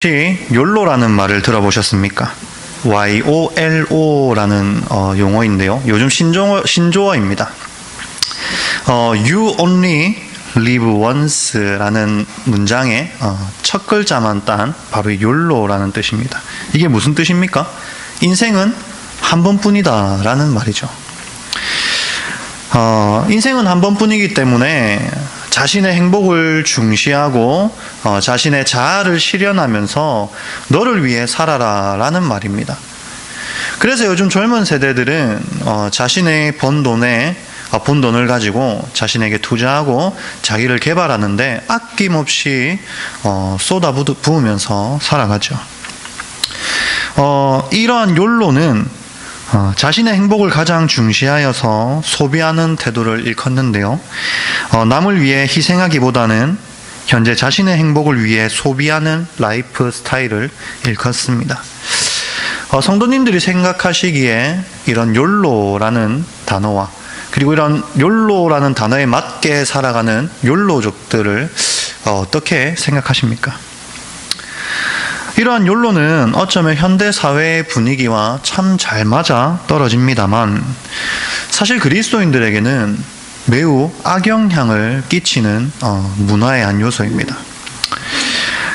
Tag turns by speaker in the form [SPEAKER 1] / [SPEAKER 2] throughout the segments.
[SPEAKER 1] 혹시 욜로라는 말을 들어보셨습니까? YOLO라는 용어인데요. 요즘 신조어입니다. You only live once라는 문장의 첫 글자만 딴 바로 욜로라는 뜻입니다. 이게 무슨 뜻입니까? 인생은 한 번뿐이다 라는 말이죠. 인생은 한 번뿐이기 때문에 자신의 행복을 중시하고 자신의 자아를 실현하면서 너를 위해 살아라 라는 말입니다. 그래서 요즘 젊은 세대들은 자신의 번 돈을 가지고 자신에게 투자하고 자기를 개발하는데 아낌없이 쏟아부으면서 살아가죠. 이러한 욜로는 자신의 행복을 가장 중시하여서 소비하는 태도를 일컫는데요. 남을 위해 희생하기보다는 현재 자신의 행복을 위해 소비하는 라이프 스타일을 일컫습니다. 성도님들이 생각하시기에 이런 욜로라는 단어와 그리고 이런 욜로라는 단어에 맞게 살아가는 욜로족들을 어떻게 생각하십니까? 이러한 욜로는 어쩌면 현대 사회의 분위기와 참 잘 맞아 떨어집니다만 사실 그리스도인들에게는 매우 악영향을 끼치는 문화의 한 요소입니다.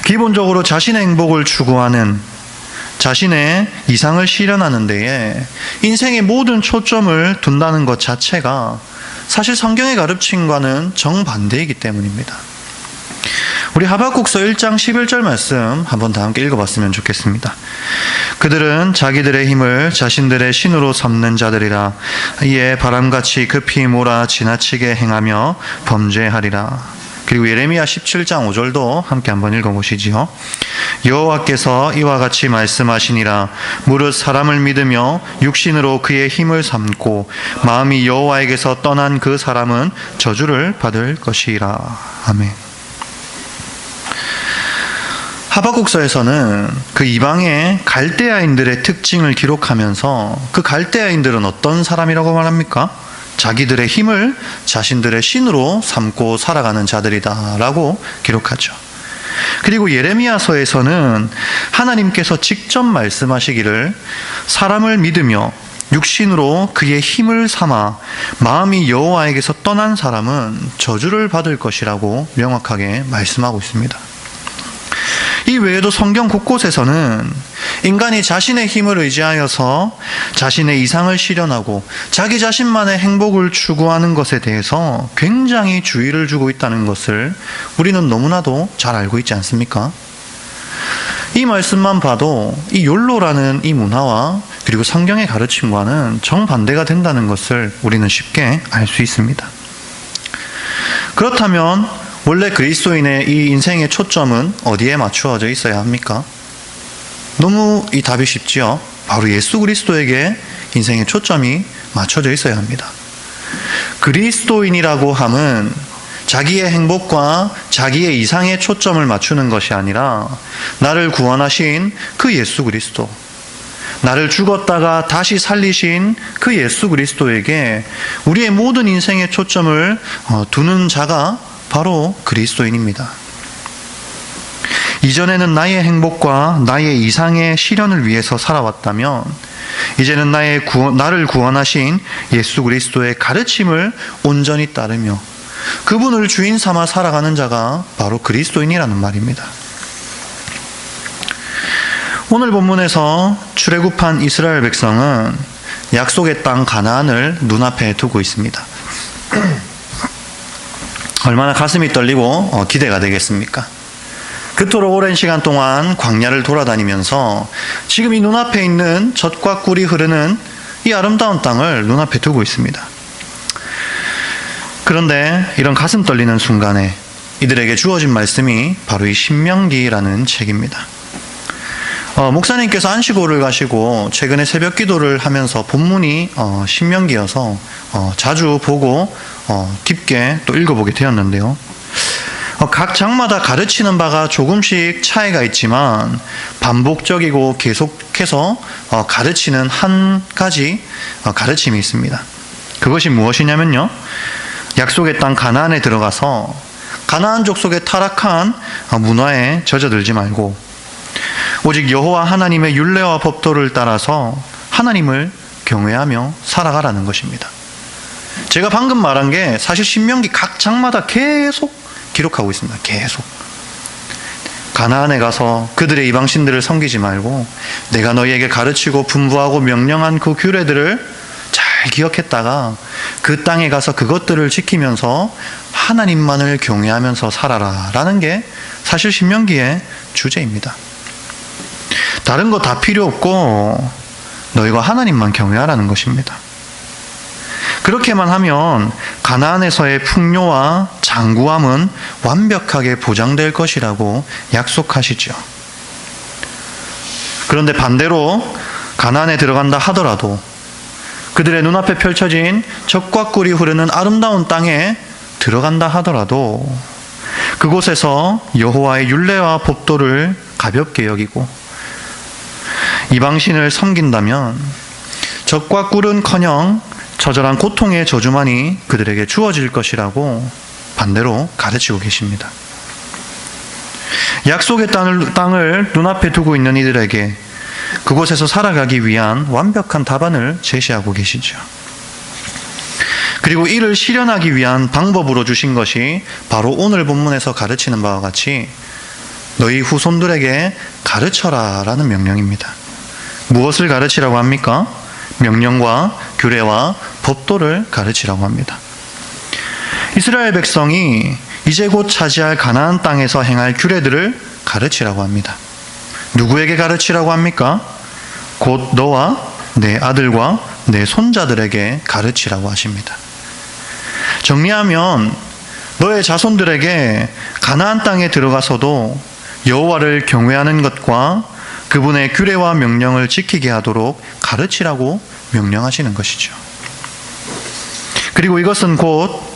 [SPEAKER 1] 기본적으로 자신의 행복을 추구하는 자신의 이상을 실현하는 데에 인생의 모든 초점을 둔다는 것 자체가 사실 성경의 가르침과는 정반대이기 때문입니다. 우리 하박국서 1장 11절 말씀 한번 다 함께 읽어봤으면 좋겠습니다. 그들은 자기들의 힘을 자신들의 신으로 삼는 자들이라. 이에 바람같이 급히 몰아 지나치게 행하며 범죄하리라. 그리고 예레미야 17장 5절도 함께 한번 읽어보시지요. 여호와께서 이와 같이 말씀하시니라. 무릇 사람을 믿으며 육신으로 그의 힘을 삼고 마음이 여호와에게서 떠난 그 사람은 저주를 받을 것이라. 아멘. 하박국서에서는 그 이방의 갈대아인들의 특징을 기록하면서 그 갈대아인들은 어떤 사람이라고 말합니까? 자기들의 힘을 자신들의 신으로 삼고 살아가는 자들이다 라고 기록하죠. 그리고 예레미야서에서는 하나님께서 직접 말씀하시기를 사람을 믿으며 육신으로 그의 힘을 삼아 마음이 여호와에게서 떠난 사람은 저주를 받을 것이라고 명확하게 말씀하고 있습니다. 이 외에도 성경 곳곳에서는 인간이 자신의 힘을 의지하여서 자신의 이상을 실현하고 자기 자신만의 행복을 추구하는 것에 대해서 굉장히 주의를 주고 있다는 것을 우리는 너무나도 잘 알고 있지 않습니까? 이 말씀만 봐도 이 욜로라는 이 문화와 그리고 성경의 가르침과는 정반대가 된다는 것을 우리는 쉽게 알 수 있습니다. 그렇다면 원래 그리스도인의 이 인생의 초점은 어디에 맞추어져 있어야 합니까? 너무 이 답이 쉽지요. 바로 예수 그리스도에게 인생의 초점이 맞춰져 있어야 합니다. 그리스도인이라고 함은 자기의 행복과 자기의 이상에 초점을 맞추는 것이 아니라 나를 구원하신 그 예수 그리스도, 나를 죽었다가 다시 살리신 그 예수 그리스도에게 우리의 모든 인생의 초점을 두는 자가 바로 그리스도인입니다. 이전에는 나의 행복과 나의 이상의 실현을 위해서 살아왔다면 이제는 나를 구원하신 예수 그리스도의 가르침을 온전히 따르며 그분을 주인 삼아 살아가는 자가 바로 그리스도인이라는 말입니다. 오늘 본문에서 출애굽한 이스라엘 백성은 약속의 땅 가나안을 눈앞에 두고 있습니다. 얼마나 가슴이 떨리고 기대가 되겠습니까? 그토록 오랜 시간 동안 광야를 돌아다니면서 지금 이 눈앞에 있는 젖과 꿀이 흐르는 이 아름다운 땅을 눈앞에 두고 있습니다. 그런데 이런 가슴 떨리는 순간에 이들에게 주어진 말씀이 바로 이 신명기라는 책입니다. 목사님께서 안식오를 가시고 최근에 새벽 기도를 하면서 본문이 신명기여서 자주 보고 깊게 또 읽어보게 되었는데요. 각 장마다 가르치는 바가 조금씩 차이가 있지만 반복적이고 계속해서 가르치는 한 가지 가르침이 있습니다. 그것이 무엇이냐면요. 약속의 땅 가나안에 들어가서 가나안 족속의 타락한 문화에 젖어들지 말고 오직 여호와 하나님의 율례와 법도를 따라서 하나님을 경외하며 살아가라는 것입니다. 제가 방금 말한 게 사실 신명기 각 장마다 계속 기록하고 있습니다. 계속. 가나안에 가서 그들의 이방신들을 섬기지 말고 내가 너희에게 가르치고 분부하고 명령한 그 규례들을 잘 기억했다가 그 땅에 가서 그것들을 지키면서 하나님만을 경외하면서 살아라 라는 게 사실 신명기의 주제입니다. 다른 거 다 필요 없고 너희가 하나님만 경외하라는 것입니다. 그렇게만 하면 가나안에서의 풍요와 장구함은 완벽하게 보장될 것이라고 약속하시죠. 그런데 반대로 가나안에 들어간다 하더라도 그들의 눈앞에 펼쳐진 젖과 꿀이 흐르는 아름다운 땅에 들어간다 하더라도 그곳에서 여호와의 율례와 법도를 가볍게 여기고 이방신을 섬긴다면 젖과 꿀은커녕 처절한 고통의 저주만이 그들에게 주어질 것이라고 반대로 가르치고 계십니다. 약속의 땅을 눈앞에 두고 있는 이들에게 그곳에서 살아가기 위한 완벽한 답안을 제시하고 계시죠. 그리고 이를 실현하기 위한 방법으로 주신 것이 바로 오늘 본문에서 가르치는 바와 같이 너희 후손들에게 가르쳐라 라는 명령입니다. 무엇을 가르치라고 합니까? 명령과 규례와 법도를 가르치라고 합니다. 이스라엘 백성이 이제 곧 차지할 가나안 땅에서 행할 규례들을 가르치라고 합니다. 누구에게 가르치라고 합니까? 곧 너와 내 아들과 내 손자들에게 가르치라고 하십니다. 정리하면 너의 자손들에게 가나안 땅에 들어가서도 여호와를 경외하는 것과 그분의 규례와 명령을 지키게 하도록 가르치라고 명령하시는 것이죠. 그리고 이것은 곧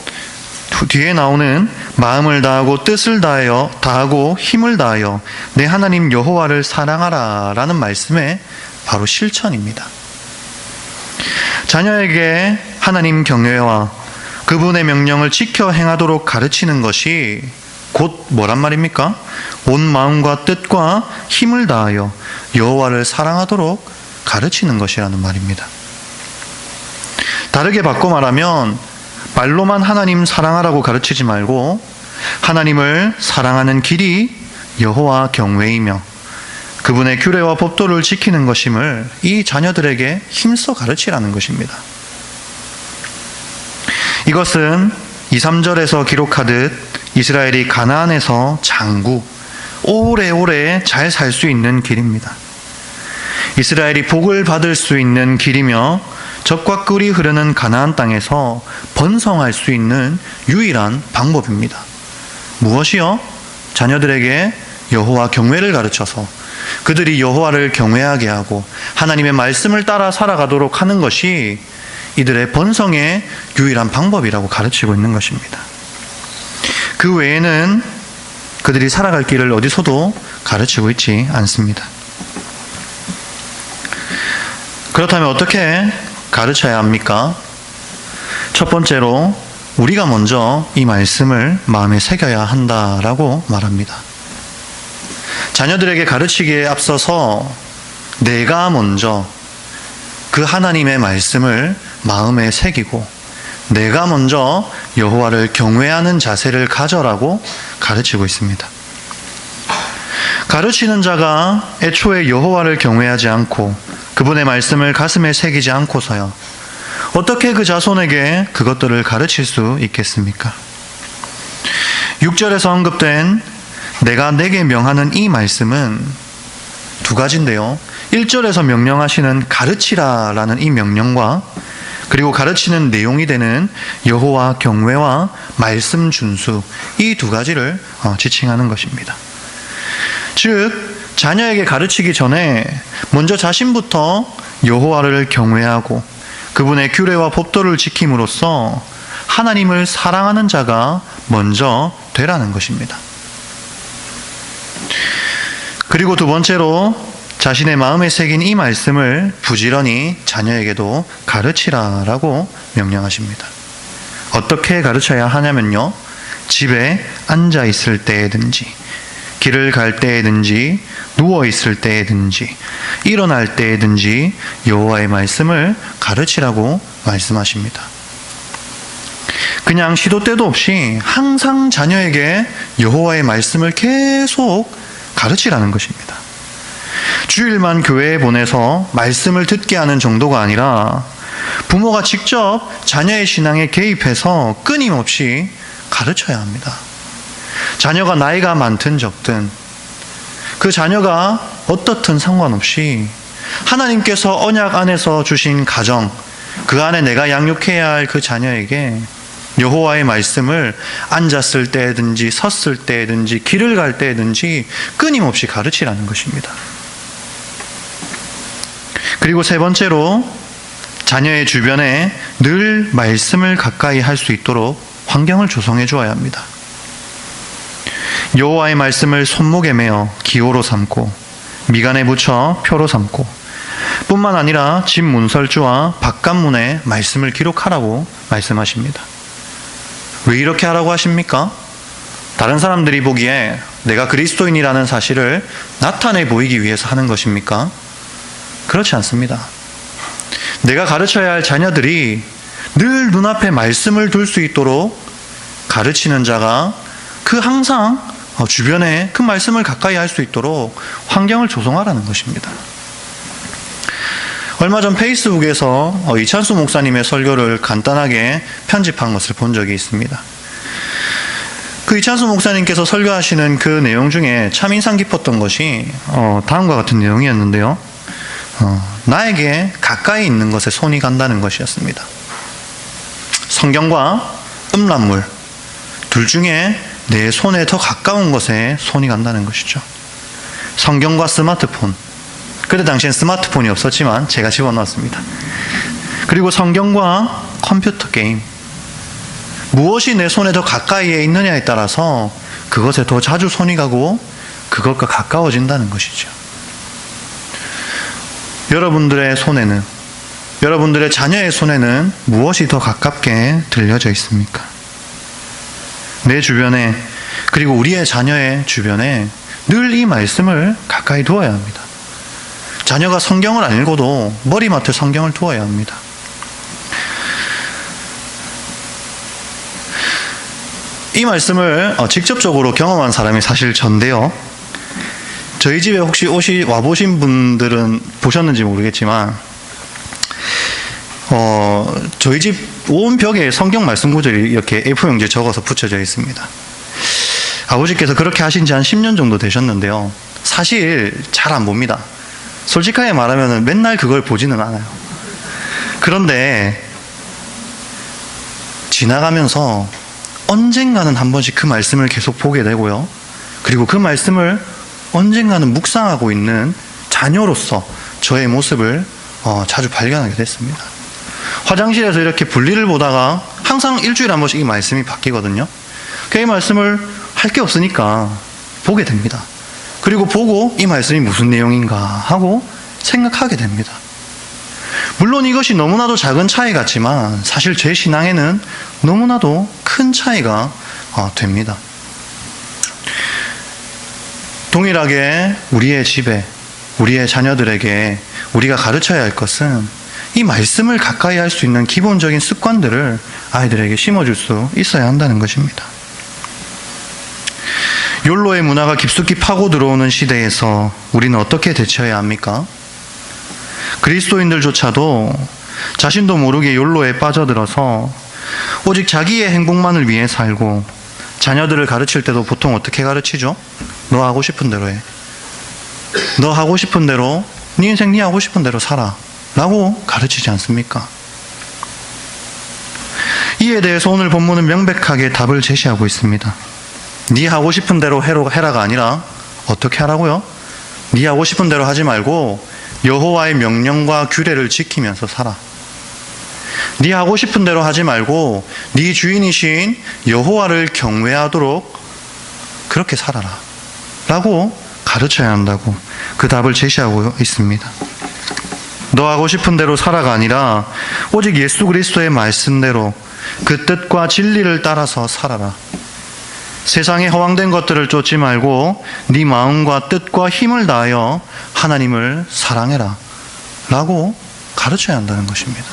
[SPEAKER 1] 뒤에 나오는 마음을 다하고 뜻을 다하고 힘을 다하여 내 하나님 여호와를 사랑하라 라는 말씀의 바로 실천입니다. 자녀에게 하나님 경외와 그분의 명령을 지켜 행하도록 가르치는 것이 곧 뭐란 말입니까? 온 마음과 뜻과 힘을 다하여 여호와를 사랑하도록 가르치는 것이라는 말입니다. 다르게 바꿔 말하면 말로만 하나님 사랑하라고 가르치지 말고 하나님을 사랑하는 길이 여호와 경외이며 그분의 규례와 법도를 지키는 것임을 이 자녀들에게 힘써 가르치라는 것입니다. 이것은 2, 3절에서 기록하듯 이스라엘이 가나안에서 장구, 오래오래 잘 살 수 있는 길입니다. 이스라엘이 복을 받을 수 있는 길이며 젖과 꿀이 흐르는 가나안 땅에서 번성할 수 있는 유일한 방법입니다. 무엇이요? 자녀들에게 여호와 경외를 가르쳐서 그들이 여호와를 경외하게 하고 하나님의 말씀을 따라 살아가도록 하는 것이 이들의 번성의 유일한 방법이라고 가르치고 있는 것입니다. 그 외에는 그들이 살아갈 길을 어디서도 가르치고 있지 않습니다. 그렇다면 어떻게 가르쳐야 합니까? 첫 번째로 우리가 먼저 이 말씀을 마음에 새겨야 한다라고 말합니다. 자녀들에게 가르치기에 앞서서 내가 먼저 그 하나님의 말씀을 마음에 새기고 내가 먼저 여호와를 경외하는 자세를 가져라고 가르치고 있습니다. 가르치는 자가 애초에 여호와를 경외하지 않고 그분의 말씀을 가슴에 새기지 않고서야 어떻게 그 자손에게 그것들을 가르칠 수 있겠습니까? 6절에서 언급된 내가 내게 명하는 이 말씀은 두 가지인데요. 1절에서 명령하시는 가르치라 라는 이 명령과 그리고 가르치는 내용이 되는 여호와 경외와 말씀 준수, 이 두 가지를 지칭하는 것입니다. 즉 자녀에게 가르치기 전에 먼저 자신부터 여호와를 경외하고 그분의 규례와 법도를 지킴으로써 하나님을 사랑하는 자가 먼저 되라는 것입니다. 그리고 두 번째로 자신의 마음에 새긴 이 말씀을 부지런히 자녀에게도 가르치라라고 명령하십니다. 어떻게 가르쳐야 하냐면요. 집에 앉아 있을 때에든지 길을 갈 때에든지 누워있을 때에든지 일어날 때에든지 여호와의 말씀을 가르치라고 말씀하십니다. 그냥 시도 때도 없이 항상 자녀에게 여호와의 말씀을 계속 가르치라는 것입니다. 주일만 교회에 보내서 말씀을 듣게 하는 정도가 아니라 부모가 직접 자녀의 신앙에 개입해서 끊임없이 가르쳐야 합니다. 자녀가 나이가 많든 적든 그 자녀가 어떻든 상관없이 하나님께서 언약 안에서 주신 가정, 그 안에 내가 양육해야 할 그 자녀에게 여호와의 말씀을 앉았을 때든지 섰을 때든지 길을 갈 때든지 끊임없이 가르치라는 것입니다. 그리고 세 번째로 자녀의 주변에 늘 말씀을 가까이 할 수 있도록 환경을 조성해 주어야 합니다. 여호와의 말씀을 손목에 매어 기호로 삼고 미간에 붙여 표로 삼고 뿐만 아니라 집 문설주와 바깥문에 말씀을 기록하라고 말씀하십니다. 왜 이렇게 하라고 하십니까? 다른 사람들이 보기에 내가 그리스도인이라는 사실을 나타내 보이기 위해서 하는 것입니까? 그렇지 않습니다. 내가 가르쳐야 할 자녀들이 늘 눈앞에 말씀을 둘 수 있도록 가르치는 자가 그 항상 주변에 그 말씀을 가까이 할 수 있도록 환경을 조성하라는 것입니다. 얼마 전 페이스북에서 이찬수 목사님의 설교를 간단하게 편집한 것을 본 적이 있습니다. 그 이찬수 목사님께서 설교하시는 그 내용 중에 참 인상 깊었던 것이 다음과 같은 내용이었는데요. 나에게 가까이 있는 것에 손이 간다는 것이었습니다. 성경과 음란물 둘 중에 내 손에 더 가까운 것에 손이 간다는 것이죠. 성경과 스마트폰. 그때 당시엔 스마트폰이 없었지만 제가 집어넣었습니다. 그리고 성경과 컴퓨터 게임. 무엇이 내 손에 더 가까이에 있느냐에 따라서 그것에 더 자주 손이 가고 그것과 가까워진다는 것이죠. 여러분들의 손에는, 여러분들의 자녀의 손에는 무엇이 더 가깝게 들려져 있습니까? 내 주변에, 그리고 우리의 자녀의 주변에 늘 이 말씀을 가까이 두어야 합니다. 자녀가 성경을 안 읽어도 머리맡에 성경을 두어야 합니다. 이 말씀을 직접적으로 경험한 사람이 사실 전데요. 저희 집에 혹시 와보신 분들은 보셨는지 모르겠지만 저희 집 온 벽에 성경 말씀 구절이 이렇게 A4용지에 적어서 붙여져 있습니다. 아버지께서 그렇게 하신 지 한 10년 정도 되셨는데요. 사실 잘 안 봅니다. 솔직하게 말하면 맨날 그걸 보지는 않아요. 그런데 지나가면서 언젠가는 한 번씩 그 말씀을 계속 보게 되고요. 그리고 그 말씀을 언젠가는 묵상하고 있는 자녀로서 저의 모습을 자주 발견하게 됐습니다. 화장실에서 이렇게 볼일을 보다가 항상 일주일에 한 번씩 이 말씀이 바뀌거든요. 그 이 말씀을 할 게 없으니까 보게 됩니다. 그리고 보고 이 말씀이 무슨 내용인가 하고 생각하게 됩니다. 물론 이것이 너무나도 작은 차이 같지만 사실 제 신앙에는 너무나도 큰 차이가 됩니다. 동일하게 우리의 집에, 우리의 자녀들에게 우리가 가르쳐야 할 것은 이 말씀을 가까이 할 수 있는 기본적인 습관들을 아이들에게 심어줄 수 있어야 한다는 것입니다. 욜로의 문화가 깊숙이 파고 들어오는 시대에서 우리는 어떻게 대처해야 합니까? 그리스도인들조차도 자신도 모르게 욜로에 빠져들어서 오직 자기의 행복만을 위해 살고 자녀들을 가르칠 때도 보통 어떻게 가르치죠? 너 하고 싶은 대로 해. 너 하고 싶은 대로, 네 인생 네 하고 싶은 대로 살아 라고 가르치지 않습니까? 이에 대해서 오늘 본문은 명백하게 답을 제시하고 있습니다. 네 하고 싶은 대로 해라가 아니라 어떻게 하라고요? 네 하고 싶은 대로 하지 말고 여호와의 명령과 규례를 지키면서 살아. 네 하고 싶은 대로 하지 말고 네 주인이신 여호와를 경외하도록 그렇게 살아라 라고 가르쳐야 한다고 그 답을 제시하고 있습니다. 너 하고 싶은 대로 살아가 아니라 오직 예수 그리스도의 말씀대로 그 뜻과 진리를 따라서 살아라. 세상에 허황된 것들을 쫓지 말고 네 마음과 뜻과 힘을 다하여 하나님을 사랑해라 라고 가르쳐야 한다는 것입니다.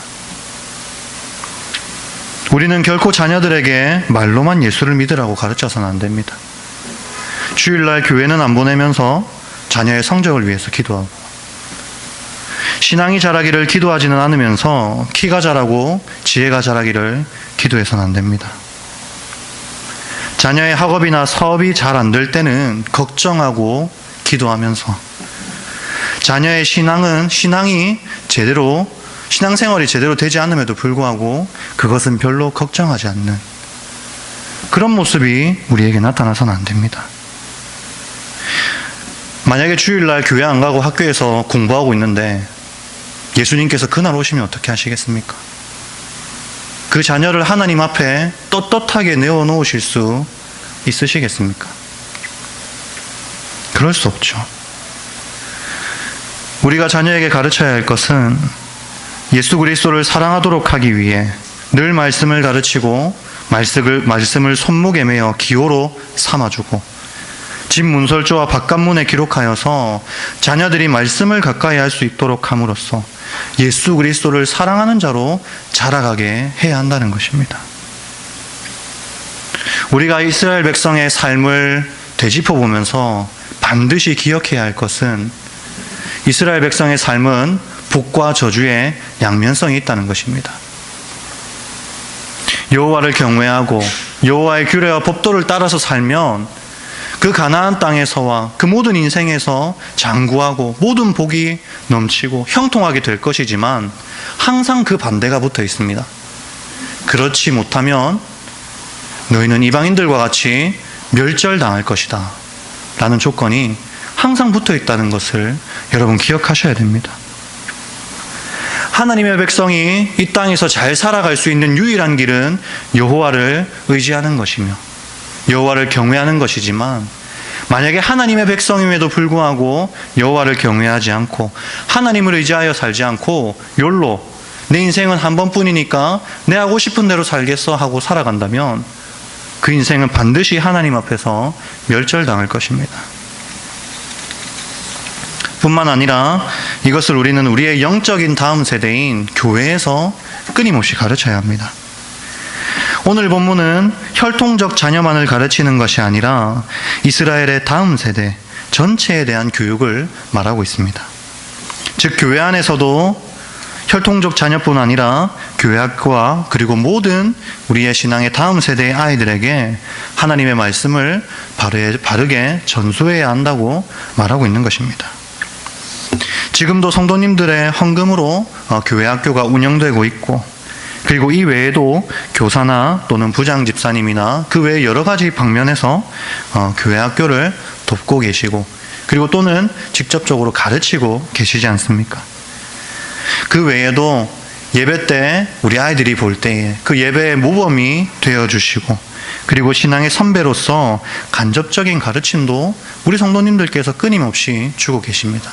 [SPEAKER 1] 우리는 결코 자녀들에게 말로만 예수를 믿으라고 가르쳐서는 안 됩니다. 주일날 교회는 안 보내면서 자녀의 성적을 위해서 기도하고, 신앙이 자라기를 기도하지는 않으면서 키가 자라고 지혜가 자라기를 기도해서는 안 됩니다. 자녀의 학업이나 사업이 잘 안 될 때는 걱정하고 기도하면서, 자녀의 신앙생활이 제대로 되지 않음에도 불구하고 그것은 별로 걱정하지 않는 그런 모습이 우리에게 나타나서는 안 됩니다. 만약에 주일날 교회 안 가고 학교에서 공부하고 있는데 예수님께서 그날 오시면 어떻게 하시겠습니까? 그 자녀를 하나님 앞에 떳떳하게 내어놓으실 수 있으시겠습니까? 그럴 수 없죠. 우리가 자녀에게 가르쳐야 할 것은 예수 그리스도를 사랑하도록 하기 위해 늘 말씀을 가르치고 말씀을 손목에 매어 기호로 삼아주고 집 문설주와 바깥문에 기록하여서 자녀들이 말씀을 가까이 할 수 있도록 함으로써 예수 그리스도를 사랑하는 자로 자라가게 해야 한다는 것입니다. 우리가 이스라엘 백성의 삶을 되짚어보면서 반드시 기억해야 할 것은 이스라엘 백성의 삶은 복과 저주의 양면성이 있다는 것입니다. 여호와를 경외하고 여호와의 규례와 법도를 따라서 살면 그 가나안 땅에서와 그 모든 인생에서 장구하고 모든 복이 넘치고 형통하게 될 것이지만 항상 그 반대가 붙어 있습니다. 그렇지 못하면 너희는 이방인들과 같이 멸절당할 것이다 라는 조건이 항상 붙어 있다는 것을 여러분 기억하셔야 됩니다. 하나님의 백성이 이 땅에서 잘 살아갈 수 있는 유일한 길은 여호와를 의지하는 것이며 여호와를 경외하는 것이지만, 만약에 하나님의 백성임에도 불구하고 여호와를 경외하지 않고 하나님을 의지하여 살지 않고 욜로 내 인생은 한 번뿐이니까 내 하고 싶은 대로 살겠어 하고 살아간다면 그 인생은 반드시 하나님 앞에서 멸절당할 것입니다. 뿐만 아니라 이것을 우리는 우리의 영적인 다음 세대인 교회에서 끊임없이 가르쳐야 합니다. 오늘 본문은 혈통적 자녀만을 가르치는 것이 아니라 이스라엘의 다음 세대 전체에 대한 교육을 말하고 있습니다. 즉 교회 안에서도 혈통적 자녀뿐 아니라 교회 학교와 그리고 모든 우리의 신앙의 다음 세대의 아이들에게 하나님의 말씀을 바르게 전수해야 한다고 말하고 있는 것입니다. 지금도 성도님들의 헌금으로 교회 학교가 운영되고 있고, 그리고 이 외에도 교사나 또는 부장 집사님이나 그 외에 여러 가지 방면에서 교회 학교를 돕고 계시고, 그리고 또는 직접적으로 가르치고 계시지 않습니까? 그 외에도 예배 때 우리 아이들이 볼 때에 그 예배의 모범이 되어주시고, 그리고 신앙의 선배로서 간접적인 가르침도 우리 성도님들께서 끊임없이 주고 계십니다.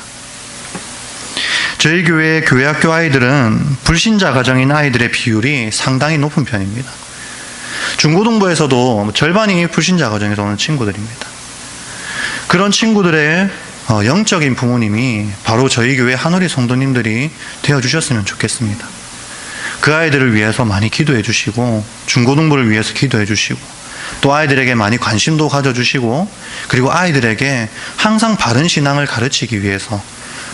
[SPEAKER 1] 저희 교회의 교회학교 아이들은 불신자 가정인 아이들의 비율이 상당히 높은 편입니다. 중고등부에서도 절반이 불신자 가정에서 오는 친구들입니다. 그런 친구들의 영적인 부모님이 바로 저희 교회 한우리 성도님들이 되어주셨으면 좋겠습니다. 그 아이들을 위해서 많이 기도해 주시고, 중고등부를 위해서 기도해 주시고, 또 아이들에게 많이 관심도 가져주시고, 그리고 아이들에게 항상 바른 신앙을 가르치기 위해서,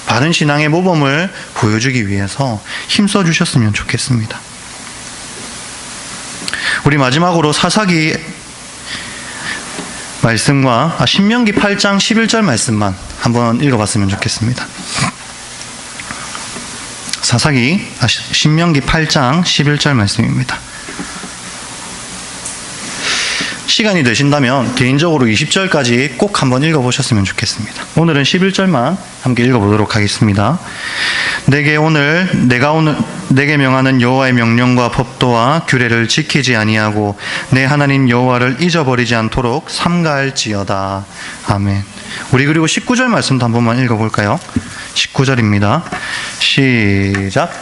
[SPEAKER 1] 바른 신앙의 모범을 보여주기 위해서 힘써 주셨으면 좋겠습니다. 우리 마지막으로 사사기 말씀과 신명기 8장 11절 말씀만 한번 읽어봤으면 좋겠습니다. 신명기 8장 11절 말씀입니다. 시간이 되신다면 개인적으로 20절까지 꼭 한번 읽어보셨으면 좋겠습니다. 오늘은 11절만 함께 읽어보도록 하겠습니다. 내가 오늘 내게 명하는 여호와의 명령과 법도와 규례를 지키지 아니하고 내 하나님 여호와를 잊어버리지 않도록 삼가할지어다. 아멘. 우리 그리고 19절 말씀도 한 번만 읽어볼까요? 19절입니다. 시작.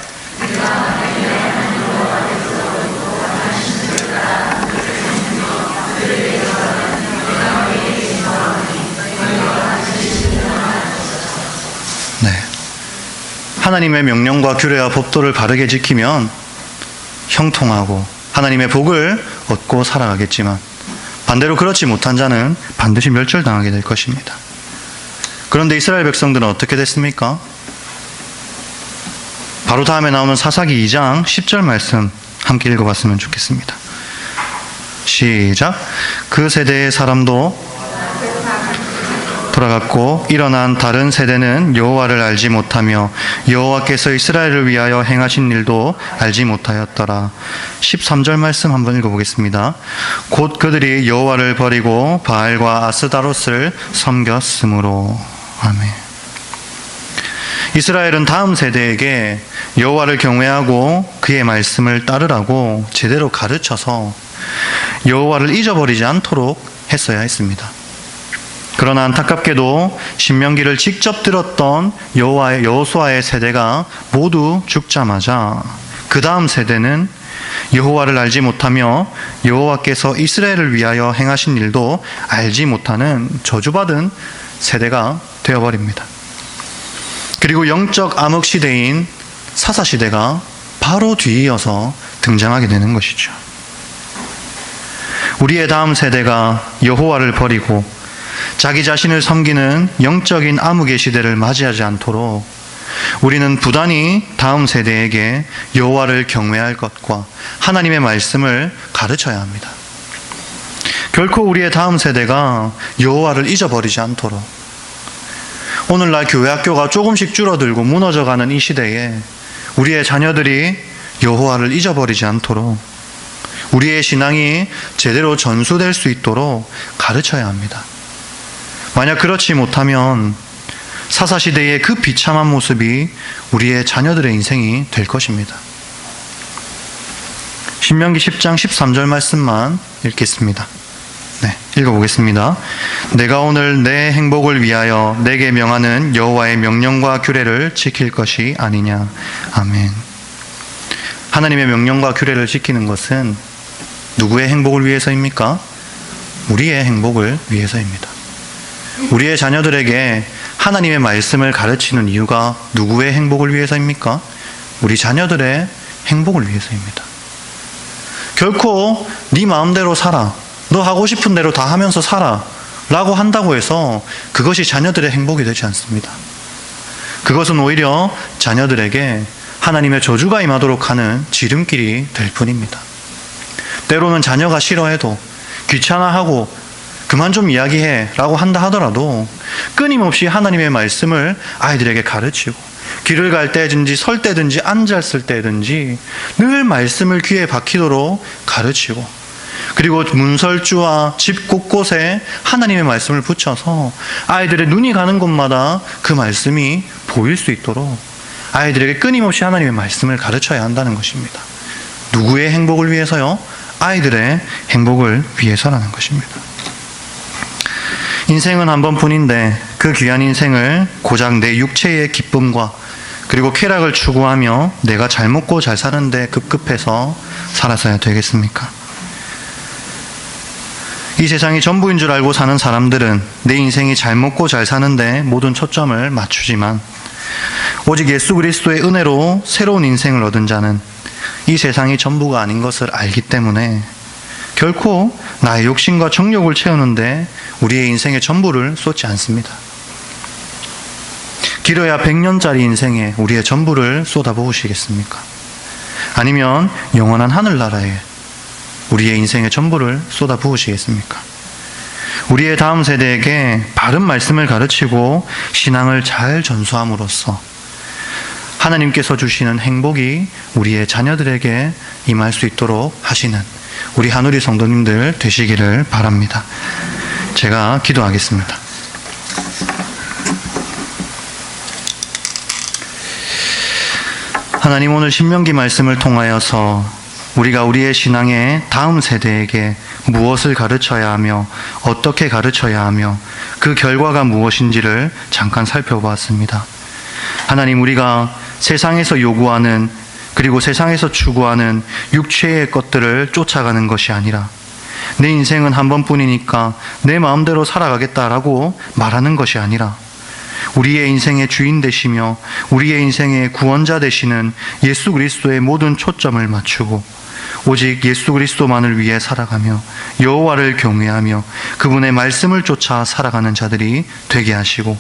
[SPEAKER 1] 네. 하나님의 명령과 규례와 법도를 바르게 지키면 형통하고 하나님의 복을 얻고 살아가겠지만 반대로 그렇지 못한 자는 반드시 멸절당하게 될 것입니다. 그런데 이스라엘 백성들은 어떻게 됐습니까? 바로 다음에 나오는 사사기 2장 10절 말씀 함께 읽어봤으면 좋겠습니다. 시작. 그 세대의 사람도 돌아갔고 일어난 다른 세대는 여호와를 알지 못하며 여호와께서 이스라엘을 위하여 행하신 일도 알지 못하였더라. 13절 말씀 한번 읽어보겠습니다. 곧 그들이 여호와를 버리고 바알과 아스다롯을 섬겼으므로. 아멘. 이스라엘은 다음 세대에게 여호와를 경외하고 그의 말씀을 따르라고 제대로 가르쳐서 여호와를 잊어버리지 않도록 했어야 했습니다. 그러나 안타깝게도 신명기를 직접 들었던 여호수아의 세대가 모두 죽자마자 그 다음 세대는 여호와를 알지 못하며 여호와께서 이스라엘을 위하여 행하신 일도 알지 못하는 저주받은 세대가 되어버립니다. 그리고 영적 암흑 시대인 사사 시대가 바로 뒤이어서 등장하게 되는 것이죠. 우리의 다음 세대가 여호와를 버리고 자기 자신을 섬기는 영적인 암흑의 시대를 맞이하지 않도록 우리는 부단히 다음 세대에게 여호와를 경외할 것과 하나님의 말씀을 가르쳐야 합니다. 결코 우리의 다음 세대가 여호와를 잊어버리지 않도록 오늘날 교회 학교가 조금씩 줄어들고 무너져가는 이 시대에 우리의 자녀들이 여호와를 잊어버리지 않도록 우리의 신앙이 제대로 전수될 수 있도록 가르쳐야 합니다. 만약 그렇지 못하면 사사시대의 그 비참한 모습이 우리의 자녀들의 인생이 될 것입니다. 신명기 10장 13절 말씀만 읽겠습니다. 네, 읽어보겠습니다. 내가 오늘 내 행복을 위하여 내게 명하는 여호와의 명령과 규례를 지킬 것이 아니냐. 아멘. 하나님의 명령과 규례를 지키는 것은 누구의 행복을 위해서입니까? 우리의 행복을 위해서입니다. 우리의 자녀들에게 하나님의 말씀을 가르치는 이유가 누구의 행복을 위해서입니까? 우리 자녀들의 행복을 위해서입니다. 결코 네 마음대로 살아, 너 하고 싶은 대로 다 하면서 살아 라고 한다고 해서 그것이 자녀들의 행복이 되지 않습니다. 그것은 오히려 자녀들에게 하나님의 저주가 임하도록 하는 지름길이 될 뿐입니다. 때로는 자녀가 싫어해도 귀찮아하고 그만 좀 이야기해 라고 한다 하더라도 끊임없이 하나님의 말씀을 아이들에게 가르치고 길을 갈 때든지 설 때든지 앉았을 때든지 늘 말씀을 귀에 박히도록 가르치고 그리고 문설주와 집 곳곳에 하나님의 말씀을 붙여서 아이들의 눈이 가는 곳마다 그 말씀이 보일 수 있도록 아이들에게 끊임없이 하나님의 말씀을 가르쳐야 한다는 것입니다. 누구의 행복을 위해서요? 아이들의 행복을 위해서라는 것입니다. 인생은 한 번뿐인데 그 귀한 인생을 고작 내 육체의 기쁨과 그리고 쾌락을 추구하며 내가 잘 먹고 잘 사는데 급급해서 살아서야 되겠습니까? 이 세상이 전부인 줄 알고 사는 사람들은 내 인생이 잘 먹고 잘 사는데 모든 초점을 맞추지만 오직 예수 그리스도의 은혜로 새로운 인생을 얻은 자는 이 세상이 전부가 아닌 것을 알기 때문에 결코 나의 욕심과 정욕을 채우는데 우리의 인생의 전부를 쏟지 않습니다. 길어야 100년짜리 인생에 우리의 전부를 쏟아부으시겠습니까? 아니면 영원한 하늘나라에 우리의 인생의 전부를 쏟아부으시겠습니까? 우리의 다음 세대에게 바른 말씀을 가르치고 신앙을 잘 전수함으로써 하나님께서 주시는 행복이 우리의 자녀들에게 임할 수 있도록 하시는 우리 한우리 성도님들 되시기를 바랍니다. 제가 기도하겠습니다. 하나님, 오늘 신명기 말씀을 통하여서 우리가 우리의 신앙의 다음 세대에게 무엇을 가르쳐야 하며 어떻게 가르쳐야 하며 그 결과가 무엇인지를 잠깐 살펴보았습니다. 하나님, 우리가 세상에서 요구하는 그리고 세상에서 추구하는 육체의 것들을 쫓아가는 것이 아니라 내 인생은 한 번뿐이니까 내 마음대로 살아가겠다라고 말하는 것이 아니라 우리의 인생의 주인 되시며 우리의 인생의 구원자 되시는 예수 그리스도의 모든 초점을 맞추고 오직 예수 그리스도만을 위해 살아가며 여호와를 경외하며 그분의 말씀을 쫓아 살아가는 자들이 되게 하시고,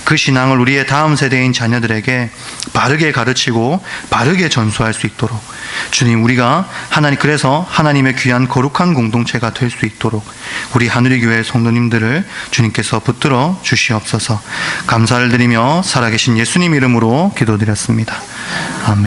[SPEAKER 1] 그 신앙을 우리의 다음 세대인 자녀들에게 바르게 가르치고 바르게 전수할 수 있도록 주님, 우리가 그래서 하나님의 귀한 거룩한 공동체가 될 수 있도록 우리 하늘의 교회 성도님들을 주님께서 붙들어 주시옵소서. 감사를 드리며 살아계신 예수님 이름으로 기도드렸습니다. 아멘.